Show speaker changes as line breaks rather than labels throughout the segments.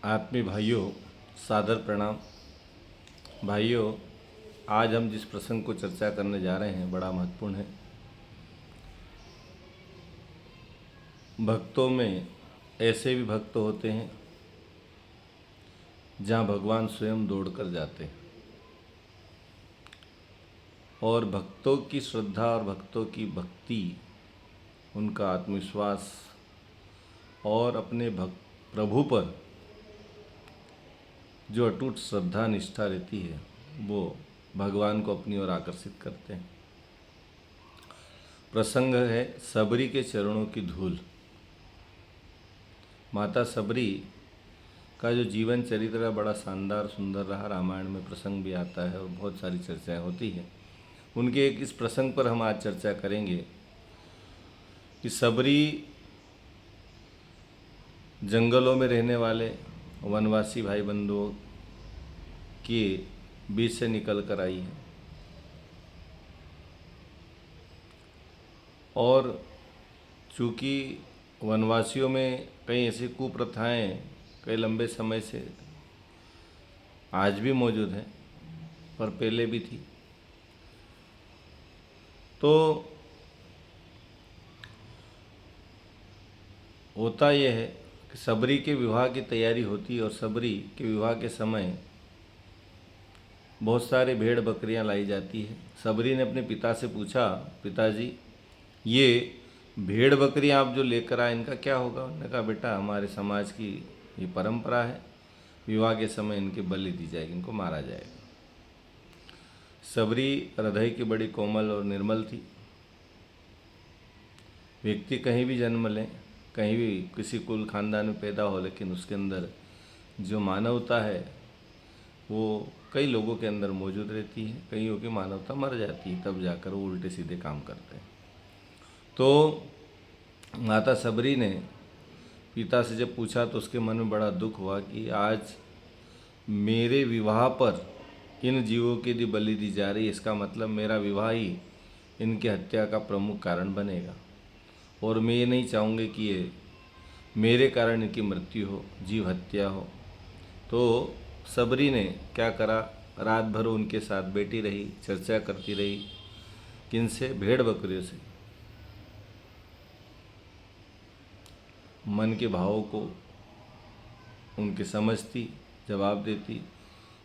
आत्मीय भाइयों, सादर प्रणाम। भाइयों, आज हम जिस प्रसंग को चर्चा करने जा रहे हैं बड़ा महत्वपूर्ण है। भक्तों में ऐसे भी भक्त होते हैं जहाँ भगवान स्वयं दौड़कर जाते हैं, और भक्तों की श्रद्धा और भक्तों की भक्ति, उनका आत्मविश्वास और अपने प्रभु पर जो अटूट श्रद्धा निष्ठा रहती है वो भगवान को अपनी ओर आकर्षित करते हैं। प्रसंग है सबरी के चरणों की धूल। माता सबरी का जो जीवन चरित्र बड़ा शानदार सुंदर रहा। रामायण में प्रसंग भी आता है और बहुत सारी चर्चाएं होती हैं। उनके एक इस प्रसंग पर हम आज चर्चा करेंगे कि सबरी जंगलों में रहने वाले वनवासी भाई बंधुओं के बीच से निकल कर आई है, और चूँकि वनवासियों में कई ऐसी कुप्रथाएं कई लंबे समय से आज भी मौजूद हैं, पर पहले भी थी। तो होता यह है कि सबरी के विवाह की तैयारी होती है, और सबरी के विवाह के समय बहुत सारे भेड़ बकरियां लाई जाती है। सबरी ने अपने पिता से पूछा, पिताजी ये भेड़ बकरियां आप जो लेकर आए इनका क्या होगा? उन्होंने कहा, बेटा हमारे समाज की ये परंपरा है, विवाह के समय इनकी बलि दी जाएगी, इनको मारा जाएगा। सबरी हृदय की बड़ी कोमल और निर्मल थी। व्यक्ति कहीं भी जन्म लें, कहीं भी किसी कुल खानदान में पैदा हो, लेकिन उसके अंदर जो मानवता है वो कई लोगों के अंदर मौजूद रहती है। कईयों की मानवता मर जाती है, तब जाकर वो उल्टे सीधे काम करते हैं। तो माता सबरी ने पिता से जब पूछा तो उसके मन में बड़ा दुख हुआ कि आज मेरे विवाह पर इन जीवों की यदि बलि दी जा रही है, इसका मतलब मेरा विवाह ही इनकी हत्या का प्रमुख कारण बनेगा, और मैं ये नहीं चाहूँगी कि ये मेरे कारण इनकी मृत्यु हो, जीव हत्या हो। तो सबरी ने क्या करा, रात भर उनके साथ बैठी रही, चर्चा करती रही। किनसे? भेड़ बकरियों से। मन के भावों को उनके समझती, जवाब देती,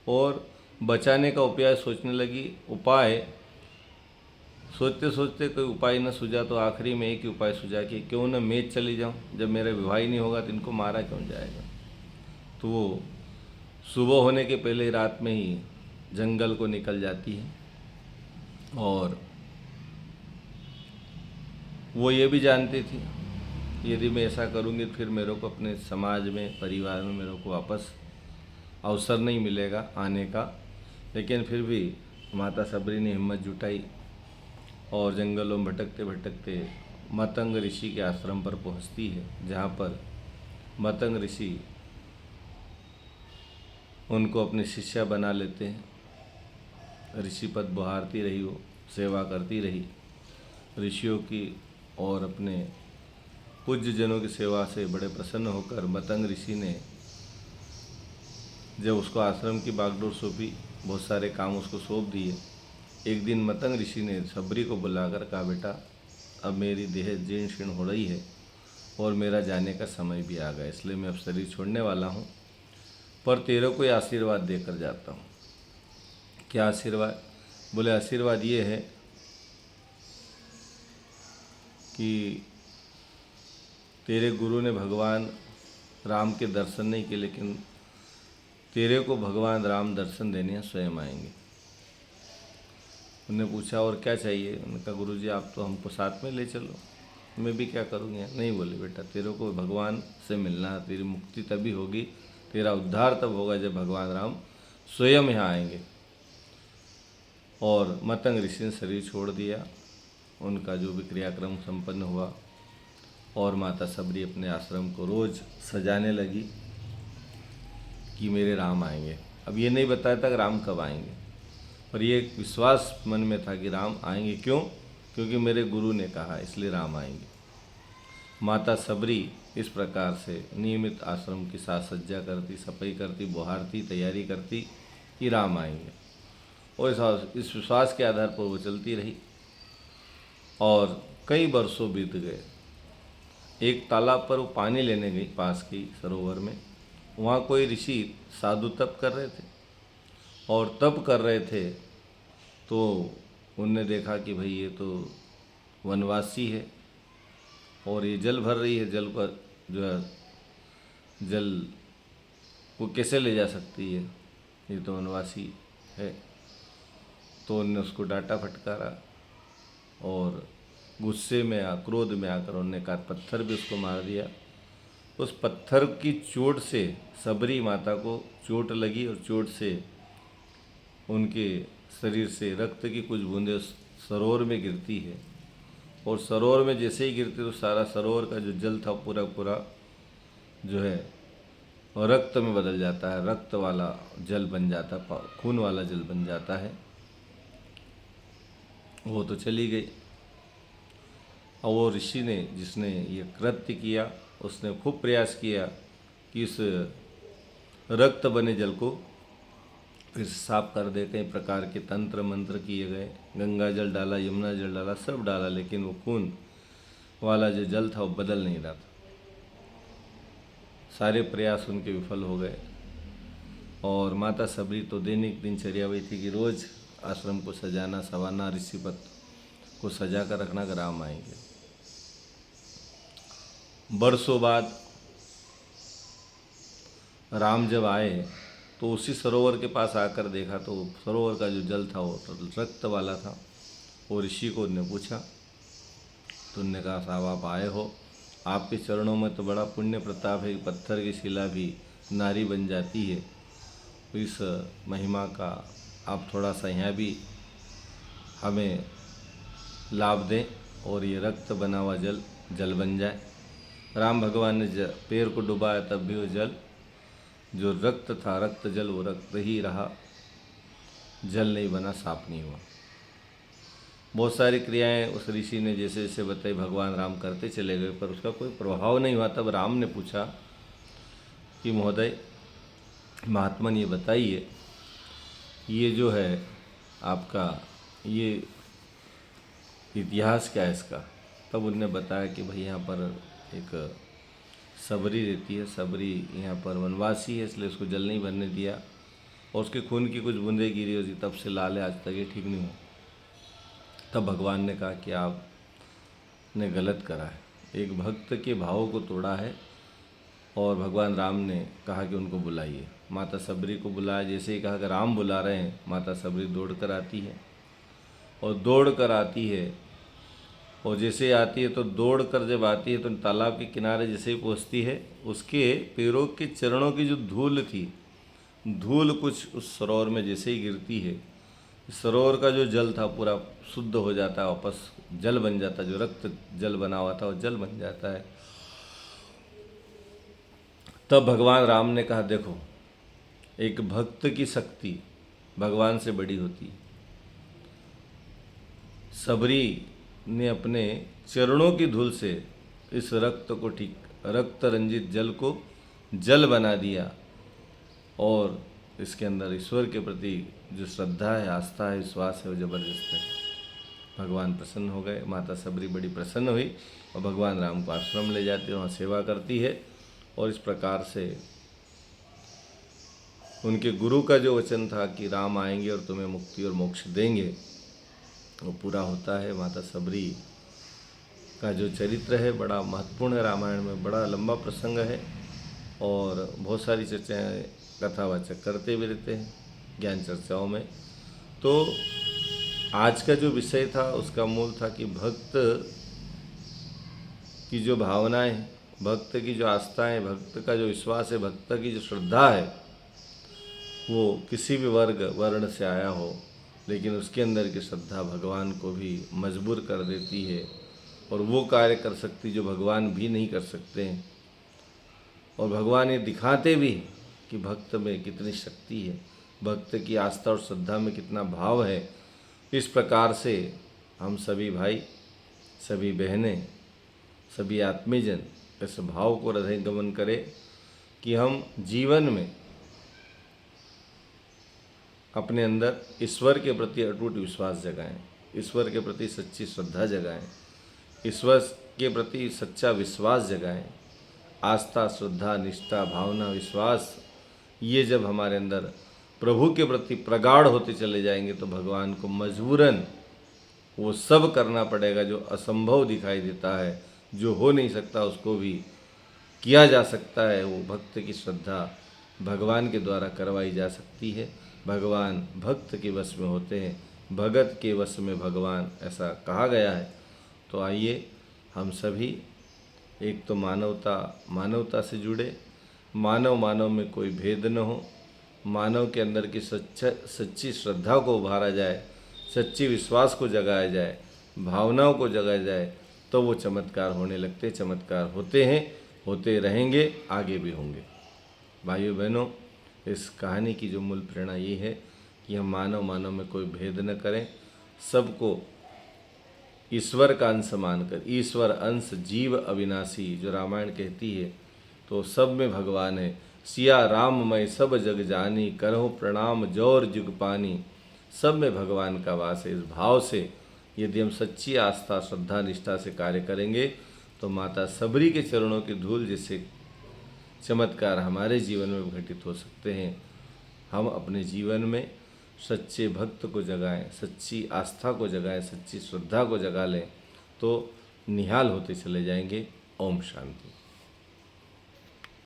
और बचाने का उपाय सोचने लगी। उपाय सोचते सोचते कोई उपाय न सूझा तो आखिरी में एक ही उपाय सूझा कि क्यों न मैं चली जाऊं, जब मेरा विवाह ही नहीं होगा तो इनको मारा क्यों जाएगा। तो वो सुबह होने के पहले रात में ही जंगल को निकल जाती है, और वो ये भी जानती थी यदि मैं ऐसा करूँगी तो फिर मेरे को अपने समाज में, परिवार में मेरे को वापस अवसर नहीं मिलेगा आने का। लेकिन फिर भी माता सबरी ने हिम्मत जुटाई और जंगलों में भटकते भटकते मतंग ऋषि के आश्रम पर पहुंचती है, जहाँ पर मतंग ऋषि उनको अपनी शिष्या बना लेते हैं। ऋषि पद बहारती रही, वो सेवा करती रही ऋषियों की, और अपने पूज्य जनों की सेवा से बड़े प्रसन्न होकर मतंग ऋषि ने जब उसको आश्रम की बागडोर सौंपी, बहुत सारे काम उसको सौंप दिए। एक दिन मतंग ऋषि ने सबरी को बुलाकर कहा, बेटा अब मेरी देह जीर्ण शीर्ण हो रही है और मेरा जाने का समय भी आ गया, इसलिए मैं अब शरीर छोड़ने वाला हूँ, पर तेरे को ये आशीर्वाद देकर जाता हूँ। क्या आशीर्वाद? बोले आशीर्वाद ये है कि तेरे गुरु ने भगवान राम के दर्शन नहीं किए, लेकिन तेरे को भगवान राम दर्शन देने स्वयं आएंगे। उन्होंने पूछा और क्या चाहिए? उन्होंने कहा, गुरुजी आप तो हमको साथ में ले चलो, मैं भी क्या करूँगी। नहीं, बोले बेटा तेरे को भगवान से मिलना है, तेरी मुक्ति तभी होगी, तेरा उद्धार तब होगा जब भगवान राम स्वयं यहाँ आएंगे। और मतंग ऋषि ने शरीर छोड़ दिया, उनका जो भी क्रियाक्रम संपन्न हुआ, और माता सबरी अपने आश्रम को रोज़ सजाने लगी कि मेरे राम आएंगे। अब ये नहीं बताया था कि राम कब आएंगे, पर ये एक विश्वास मन में था कि राम आएंगे। क्यों? क्योंकि मेरे गुरु ने कहा, इसलिए राम आएंगे। माता सबरी इस प्रकार से नियमित आश्रम की साज सज्जा करती, सफाई करती, बुहारती, तैयारी करती कि राम आएंगे। और इस विश्वास के आधार पर वो चलती रही और कई वर्षों बीत गए। एक तालाब पर वो पानी लेने गई, पास की सरोवर में। वहाँ कोई ऋषि साधु तप कर रहे थे और तप कर रहे थे तो उनने देखा कि भाई ये तो वनवासी है और ये जल भर रही है, जल पर जो है जल वो कैसे ले जा सकती है, ये तो वनवासी है। तो उनने उसको डांटा फटकारा और गुस्से में क्रोध में आकर उन्होंने कहा पत्थर भी उसको मार दिया। उस पत्थर की चोट से सबरी माता को चोट लगी और चोट से उनके शरीर से रक्त की कुछ बूंदें उस सरोवर में गिरती है और सरोवर में जैसे ही गिरती तो सारा सरोवर का जो जल था पूरा पूरा जो है रक्त में बदल जाता है, रक्त वाला जल बन जाता है, खून वाला जल बन जाता है। वो तो चली गई। और वो ऋषि ने जिसने ये कृत्य किया उसने खूब प्रयास किया कि इस रक्त बने जल को फिर साफ कर दे। कई प्रकार के तंत्र मंत्र किए गए, गंगा जल डाला, यमुना जल डाला, सब डाला, लेकिन वो खून वाला जो जल था वो बदल नहीं रहा था। सारे प्रयास उनके विफल हो गए और माता सबरी तो दैनिक दिनचर्या वही थी कि रोज़ आश्रम को सजाना, संवारना, ऋषिपत को सजा कर रखना कि राम आएंगे। बरसों बाद राम जब आए तो उसी सरोवर के पास आकर देखा तो सरोवर का जो जल था वो रक्त वाला था। वो ऋषि को उनने पूछा तो उनने कहा साहब आप आए हो, आपके चरणों में तो बड़ा पुण्य प्रताप है, पत्थर की शिला भी नारी बन जाती है। तो इस महिमा का आप थोड़ा सा यहाँ भी हमें लाभ दें और ये रक्त बना हुआ जल बन जाए। राम भगवान ने पैर को डुबाया तब भी वो जल जो रक्त था, रक्त जल, वो रक्त ही रहा, जल नहीं बना, साफ नहीं हुआ। बहुत सारी क्रियाएं उस ऋषि ने जैसे जैसे बताई भगवान राम करते चले गए पर उसका कोई प्रभाव नहीं हुआ। तब राम ने पूछा कि महोदय महात्मन ये बताइए ये जो है आपका ये इतिहास क्या है इसका। तब उनने बताया कि भाई यहाँ पर एक सबरी रहती है, सबरी यहाँ पर वनवासी है इसलिए उसको जल नहीं भरने दिया और उसके खून की कुछ बूंदें गिरी होती, तब से लाल है, आज तक ये ठीक नहीं हुआ। तब भगवान ने कहा कि आपने गलत करा है, एक भक्त के भावों को तोड़ा है। और भगवान राम ने कहा कि उनको बुलाइए। माता सबरी को बुलाया। जैसे ही कहा कि राम बुला रहे हैं, माता सबरी दौड़ कर आती है और दौड़ कर आती है और जैसे आती है तो दौड़ कर जब आती है तो तालाब के किनारे जैसे ही पहुँचती है उसके पैरों के चरणों की जो धूल थी, धूल कुछ उस सरोवर में जैसे ही गिरती है, सरोवर का जो जल था पूरा शुद्ध हो जाता है, वापस जल बन जाता है, जो रक्त जल बना हुआ था वो जल बन जाता है। तब भगवान राम ने कहा देखो एक भक्त की शक्ति भगवान से बड़ी होती है। सबरी ने अपने चरणों की धूल से इस रक्त रंजित जल को जल बना दिया और इसके अंदर ईश्वर के प्रति जो श्रद्धा है, आस्था है, विश्वास है वो जबरदस्त है। भगवान प्रसन्न हो गए। माता सबरी बड़ी प्रसन्न हुई और भगवान राम को आश्रम ले जाती है, वहाँ सेवा करती है और इस प्रकार से उनके गुरु का जो वचन था कि राम आएंगे और तुम्हें मुक्ति और मोक्ष देंगे वो पूरा होता है। माता सबरी का जो चरित्र है बड़ा महत्वपूर्ण है, रामायण में बड़ा लंबा प्रसंग है और बहुत सारी चर्चाएं कथावाचक करते भी रहते हैं ज्ञान चर्चाओं में। तो आज का जो विषय था उसका मूल था कि भक्त की जो भावनाएं, भक्त की जो आस्थाएं, भक्त का जो विश्वास है, भक्त की जो श्रद्धा है वो किसी भी वर्ग वर्ण से आया हो, लेकिन उसके अंदर की श्रद्धा भगवान को भी मजबूर कर देती है और वो कार्य कर सकती जो भगवान भी नहीं कर सकते हैं। और भगवान ये दिखाते भी कि भक्त में कितनी शक्ति है, भक्त की आस्था और श्रद्धा में कितना भाव है। इस प्रकार से हम सभी भाई, सभी बहनें, सभी आत्मीजन इस भाव को हृदय गमन करें कि हम जीवन में अपने अंदर ईश्वर के प्रति अटूट विश्वास जगाएं, ईश्वर के प्रति सच्ची श्रद्धा जगाएं, ईश्वर के प्रति सच्चा विश्वास जगाएं। आस्था, श्रद्धा, निष्ठा, भावना, विश्वास, ये जब हमारे अंदर प्रभु के प्रति प्रगाढ़ होते चले जाएंगे तो भगवान को मजबूरन वो सब करना पड़ेगा जो असंभव दिखाई देता है, जो हो नहीं सकता उसको भी किया जा सकता है। वो भक्त की श्रद्धा भगवान के द्वारा करवाई जा सकती है। भगवान भक्त के वश में होते हैं, भगत के वश में भगवान, ऐसा कहा गया है। तो आइए हम सभी एक तो मानवता से जुड़े, मानव में कोई भेद न हो, मानव के अंदर की सच्ची श्रद्धा को उभारा जाए, सच्ची विश्वास को जगाया जाए, भावनाओं को जगाया जाए, तो वो चमत्कार होने लगते, चमत्कार होते हैं, होते रहेंगे, आगे भी होंगे। भाइयों बहनों, इस कहानी की जो मूल प्रेरणा ये है कि हम मानव में कोई भेद न करें, सबको ईश्वर का अंश मानकर, ईश्वर अंश जीव अविनाशी जो रामायण कहती है, तो सब में भगवान है। सिया राम मैं सब जग जानी, करहु प्रणाम जौर जुग पानी। सब में भगवान का वास है। इस भाव से यदि हम सच्ची आस्था, श्रद्धा, निष्ठा से कार्य करेंगे तो माता सबरी के चरणों की धूल जैसे चमत्कार हमारे जीवन में घटित हो सकते हैं। हम अपने जीवन में सच्चे भक्त को जगाएं, सच्ची आस्था को जगाएं, सच्ची श्रद्धा को जगा लें तो निहाल होते चले जाएंगे। ओम शांति।